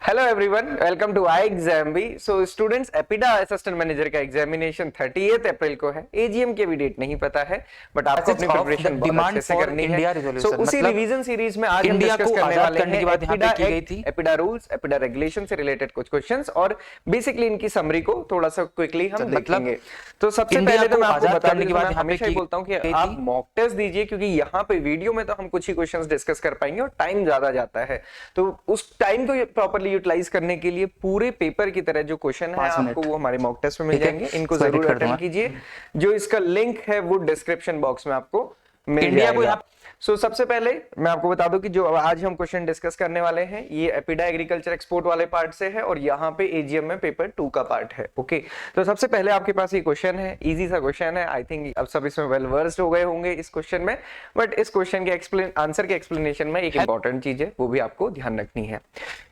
Hello everyone, welcome to I exam भी। So students, APEDA assistant manager का examination 30 April को है। एजीएम की भी डेट नहीं पता है, बट आपको अपनी प्रिपरेशन बहुत अच्छे से करनी है। सो उसी रिवीजन सीरीज में आज हम डिस्कस करने वाले हैं APEDA act, APEDA rules, APEDA regulation से रिलेटेड कुछ क्वेश्चंस और बेसिकली इनकी समरी को थोड़ा सा क्विकली हम देखेंगे। तो सबसे पहले तो मैं आपको बताने के बाद हमेशा ही बोलता हूँ कि आप मॉक टेस्ट दीजिए, क्योंकि यहाँ पे वीडियो में तो हम कुछ ही क्वेश्चंस डिस्कस कर पाएंगे और टाइम ज्यादा जाता है। तो उस टाइम को प्रॉपर्ली यूटिलाइज करने के लिए पूरे पेपर की तरह जो क्वेश्चन है आपको वो हमारे मॉक टेस्ट में मिल जाएंगे। इनको जरूर अटेंड कीजिए। जो इसका लिंक है वो डिस्क्रिप्शन बॉक्स में आपको मिल जाएगा। सो सबसे पहले मैं आपको बता दूं कि जो आज हम क्वेश्चन डिस्कस करने वाले हैं ये एपिडा एग्रीकल्चर एक्सपोर्ट वाले पार्ट से है और यहाँ पे एजीएम में पेपर 2 का पार्ट है। ओके, तो सबसे पहले आपके पास ये क्वेश्चन है, इजी सा क्वेश्चन है। आई थिंक अब सब इसमें वेल वर्स्ड हो गए होंगे इस क्वेश्चन में, बट इस क्वेश्चन के आंसर के एक्सप्लेनेशन में एक इंपॉर्टेंट चीज है, वो भी आपको ध्यान रखनी है।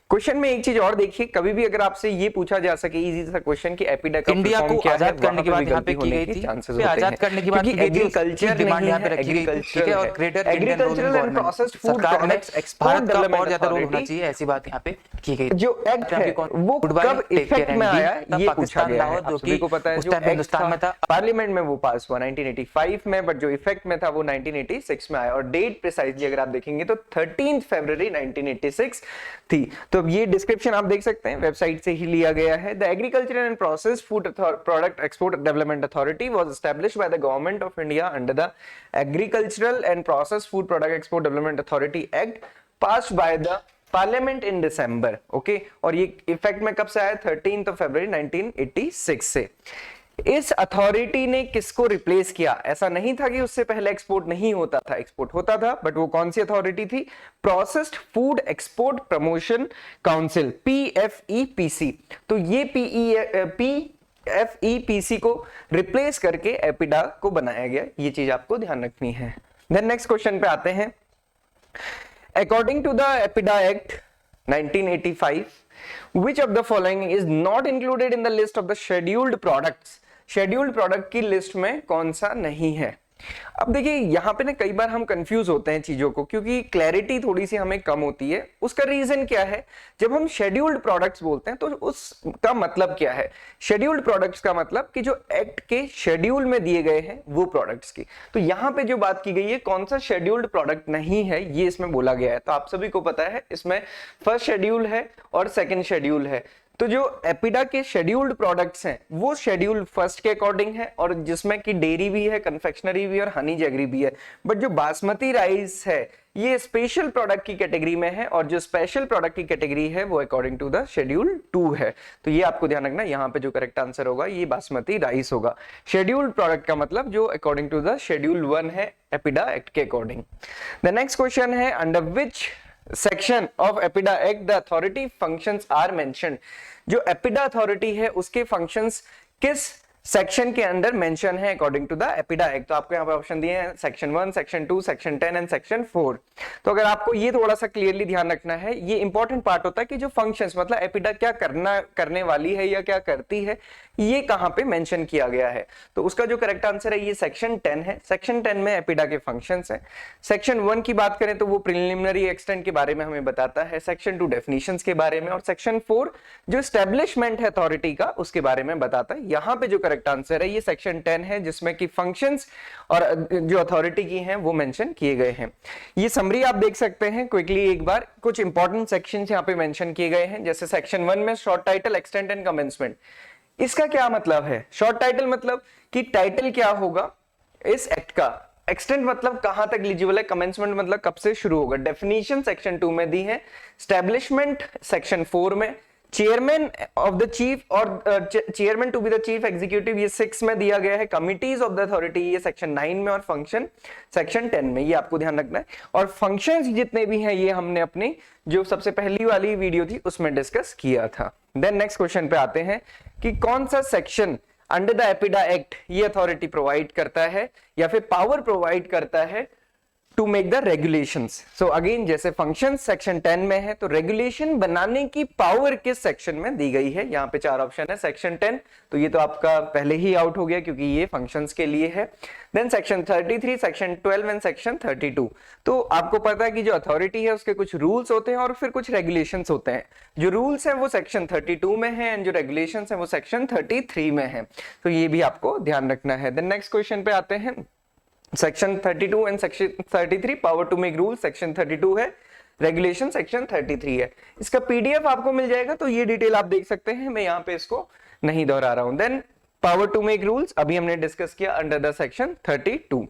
क्वेश्चन में एक चीज और देखिए, कभी भी अगर आपसे ये पूछा जा सके इजी सा क्वेश्चन कि एपिडा का इंडिया को आजाद करने के बाद यहाँ पे की गई थी, आजाद करने के बाद एग्रीकल्चर डिमांड यहाँ पे रखी गई थी, ठीक है, और greater agricultural and processed food products export का और ज्यादा रोल होना चाहिए, ऐसी बात यहाँ पे की गई। जो एक्ट है वो कब इफेक्ट में आया ये पूछा गया है। आप सभी को पता है जो हिंदुस्तान में था, पार्लियामेंट में वो पास हुआ 1985 में, बट जो इफेक्ट में था वो 1986 में आया और डेट प्रिसाइजली अगर आप देखेंगे तो 13 फरवरी 1986 थी। तो अब ये डिस्क्रिप्शन आप देख सकते हैं, वेबसाइट से ही लिया गया है। The agricultural and processed food product export development authority was established by the government of India under the agricultural and processed food product export development authority act passed by the parliament in December. Okay, और ये effect में कब से आया? 13 फरवरी 1986 से। इस authority ने किसको रिप्लेस किया? ऐसा नहीं था कि उससे पहले एक्सपोर्ट नहीं होता था, एक्सपोर्ट होता था, बट वो कौन सी अथॉरिटी थी? Processed food export promotion council, PFEPC। तो ये PFEPC को रिप्लेस करके एपिडा को बनाया गया। ये चीज आपको ध्यान रखनी है। देन नेक्स्ट क्वेश्चन पे आते हैं। According to the APEDA act 1985, which of the following is not included in the list of the scheduled products? Scheduled product की लिस्ट में कौन सा नहीं है? अब देखिए यहाँ पे ना कई बार हम कंफ्यूज होते हैं चीजों को, क्योंकि क्लैरिटी थोड़ी सी हमें कम होती है। उसका रीजन क्या है? जब हम शेड्यूल्ड प्रोडक्ट्स बोलते हैं तो उसका मतलब क्या है? शेड्यूल्ड प्रोडक्ट्स का मतलब कि जो एक्ट के शेड्यूल में दिए गए हैं वो प्रोडक्ट्स की। तो यहाँ पे जो बात की गई है कौन सा शेड्यूल्ड प्रोडक्ट नहीं है ये इसमें बोला गया है। तो आप सभी को पता है इसमें फर्स्ट शेड्यूल है और सेकेंड शेड्यूल है। तो जो एपिडा के शेड्यूल्ड प्रोडक्ट्स हैं वो शेड्यूल फर्स्ट के अकॉर्डिंग है, और जिसमें कि डेयरी भी है, कन्फेक्शनरी भी और हनी जैगरी भी है। बट जो बासमती राइस है ये स्पेशल प्रोडक्ट की कैटेगरी में है, और जो स्पेशल प्रोडक्ट की कैटेगरी है वो अकॉर्डिंग टू द शेड्यूल 2 है। तो ये आपको ध्यान रखना, यहाँ पे जो करेक्ट आंसर होगा ये बासमती राइस होगा। शेड्यूल्ड प्रोडक्ट का मतलब जो अकॉर्डिंग टू द शेड्यूल 1 है एपिडा एक्ट के अकॉर्डिंग। द नेक्स्ट क्वेश्चन है, under which section of APEDA act the authority functions are mentioned? जो एपिडा अथॉरिटी है उसके फंक्शंस किस सेक्शन के अंदर मेंशन है according to the APEDA act? तो आपको यहाँ पे ऑप्शन दिए हैं section 1, section 2, section 10 and section 4। तो अगर आपको ये थोड़ा सा क्लियरली ध्यान रखना है, ये इंपॉर्टेंट पार्ट होता है कि जो फंक्शंस मतलब एपिडा क्या करने वाली है या क्या करती है ये कहां पे मेंशन किया गया है। तो उसका जो करेक्ट आंसर है ये सेक्शन 10 है। सेक्शन 10 में एपिडा के फंक्शंस हैं। सेक्शन 1 की बात करें तो वो प्रिलिमिनरी एक्सटेंट के बारे में हमें बताता है, सेक्शन 2 डेफिनेशंस के बारे में, और सेक्शन 4 जो एस्टेब्लिशमेंट है अथॉरिटी का उसके बारे में बताता है। यहाँ पे जो करेक्ट आंसर है ये सेक्शन 10 है, जिसमें कि फंक्शंस और जो अथॉरिटी की हैं वो मेंशन किए गए हैं। ये समरी आप देख सकते हैं क्विकली एक बार। कुछ इंपॉर्टेंट सेक्शंस यहाँ पे मेंशन किए गए हैं, जैसे सेक्शन 1 में short title, extent and commencement. इसका क्या मतलब है? शॉर्ट टाइटल मतलब कि टाइटल क्या होगा इस एक्ट का, एक्सटेंट मतलब कहां तक एलिजिबल है, कमेंसमेंट मतलब कब से शुरू होगा। डेफिनेशन सेक्शन 2 में दी है, एस्टैब्लिशमेंट सेक्शन 4 में, चेयरमैन ऑफ द चीफ और chairman to be the chief executive ये 6 में दिया गया है, कमिटीज ऑफ द अथॉरिटी ये सेक्शन 9 में, और फंक्शन सेक्शन 10 में। ये आपको ध्यान रखना है। और फंक्शंस जितने भी हैं ये हमने अपनी जो सबसे पहली वाली वीडियो थी उसमें डिस्कस किया था। देन नेक्स्ट क्वेश्चन पे आते हैं कि कौन सा section under the APEDA act ये अथॉरिटी प्रोवाइड करता है या फिर पावर प्रोवाइड करता है to make the regulations. So again जैसे फंक्शन सेक्शन 10 में है, तो रेगुलेशन बनाने की पावर किस सेक्शन में दी गई है? यहाँ पे 4 ऑप्शन है। सेक्शन 10, तो ये तो आपका पहले ही आउट हो गया क्योंकि ये फंक्शंस के लिए है। Then section 33, section 12 and section 32। तो आपको पता है कि जो अथॉरिटी है उसके कुछ रूल्स होते हैं और फिर कुछ रेगुलेशंस होते हैं। जो रूल्स हैं वो सेक्शन 32 में है एंड जो रेगुलेशंस हैं वो सेक्शन 33 में है। तो ये भी आपको ध्यान रखना है। देन नेक्स्ट क्वेश्चन पे आते हैं। Section 32 and section 33, power to make rule section 32 है, रेगुलेशन सेक्शन 33 है। इसका पीडीएफ आपको मिल जाएगा, तो ये डिटेल आप देख सकते हैं, मैं यहाँ पे इसको नहीं दोहरा रहा हूं। Then power to make rules अभी हमने डिस्कस किया under the section 32।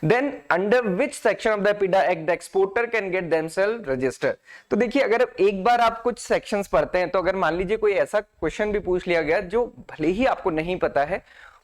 Then under which section of the APEDA act the exporter can get themselves register. तो देखिए, अगर एक बार आप कुछ सेक्शंस पढ़ते हैं, तो अगर मान लीजिए कोई ऐसा क्वेश्चन भी पूछ लिया गया जो भले ही आपको नहीं पता है,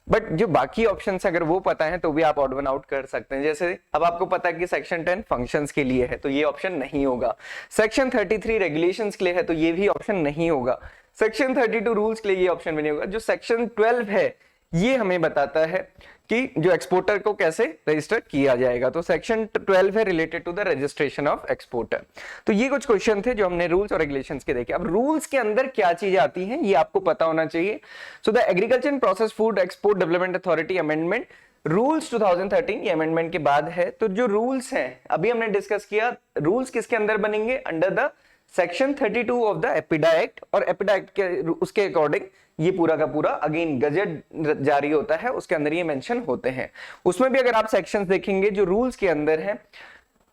बट जो बाकी ऑप्शंस अगर वो पता है तो भी आप ऑड वन आउट कर सकते हैं। जैसे अब आपको पता है कि सेक्शन 10 फंक्शंस के लिए है, तो ये ऑप्शन नहीं होगा। सेक्शन 33 रेगुलेशंस के लिए है, तो ये भी ऑप्शन नहीं होगा। सेक्शन 32 रूल्स के लिए ये ऑप्शन भी नहीं होगा। जो सेक्शन 12 है ये हमें बताता है कि जो एक्सपोर्टर को कैसे रजिस्टर किया जाएगा। तो सेक्शन 12 है related to the registration of exporter. तो ये कुछ क्वेश्चन थे जो हमने रूल्स और रेगुलेशंस के देखे। अब रूल्स के अंदर क्या चीजें आती हैं ये आपको पता होना चाहिए। So the agriculture and process food export development authority amendment rules 2013, ये अमेंडमेंट के बाद है। तो जो रूल्स हैं अभी हमने डिस्कस किया, रूल्स किसके अंदर बनेंगे? Under the section 32 of the APEDA act. और एपिडा एक्ट के उसके अकॉर्डिंग ये पूरा का पूरा अगेन गजट जारी होता है, उसके अंदर ये मेंशन होते हैं। उसमें भी अगर आप सेक्शंस देखेंगे जो रूल्स के अंदर है,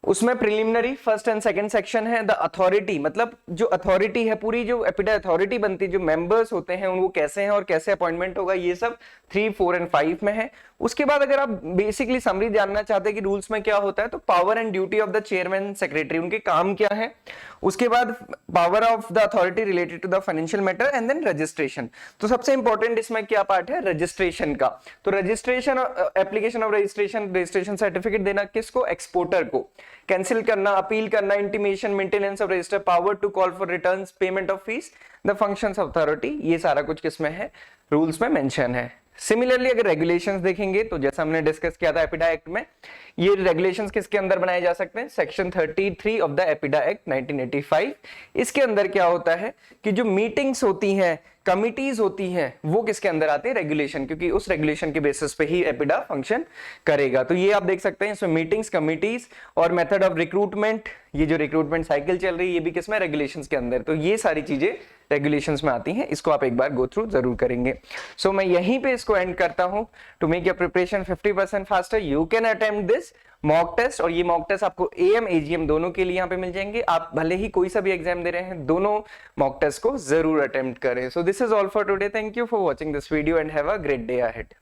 उसमें preliminary first and second section है। द अथॉरिटी, मतलब जो अथॉरिटी है, पूरी जो एपिडा अथॉरिटी बनती है, जो मेंबर्स होते हैं उनको कैसे हैं और कैसे अपॉइंटमेंट होगा, ये सब 3, 4 एंड 5 में है। उसके बाद अगर आप बेसिकली समरी जानना चाहते हैं कि रूल्स में क्या होता है, तो power and duty of the chairman secretary, उनके काम क्या है। उसके बाद power of the authority related to the financial matter and then registration. तो सबसे इंपॉर्टेंट इसमें क्या पार्ट है? रजिस्ट्रेशन का। तो registration, application of registration certificate देना किसको? एक्सपोर्टर को। कैंसिल करना, अपील करना, intimation, maintenance of register, power to call for returns, payment of fees, the functions of authority, ये सारा कुछ किसमें है? रूल्स में मेंशन है। सिमिलरली अगर रेगुलेशंस देखेंगे, तो जैसा हमने डिस्कस किया था एपिडा एक्ट में, ये रेगुलेशंस किसके अंदर बनाए जा सकते हैं? Section 33 of the APEDA act 1985। इसके अंदर क्या होता है कि जो मीटिंग्स होती हैं, कमिटीज होती हैं, वो किसके अंदर आते हैं? रेगुलेशन, क्योंकि उस रेगुलेशन के बेसिस पे ही एपिडा फंक्शन करेगा। तो ये आप देख सकते हैं इसमें मीटिंग्स, कमिटीज और मेथड ऑफ रिक्रूटमेंट, ये जो रिक्रूटमेंट साइकिल चल रही है ये भी किसमें? रेगुलेशंस के अंदर। तो ये सारी चीजें रेगुलेशंस में आती हैं, इसको आप एक बार गो थ्रू जरूर करेंगे। सो मैं यहीं पे इसको एंड करता हूं। To make your preparation 50% faster, you can attempt this mock test. और ये मॉक टेस्ट आपको AM AGM दोनों के लिए यहाँ पे मिल जाएंगे। आप भले ही कोई सा भी एग्जाम दे रहे हैं, दोनों मॉक टेस्ट को जरूर अटेम्प्ट करें। So this is all for today. Thank you for watching this video and have a great day ahead.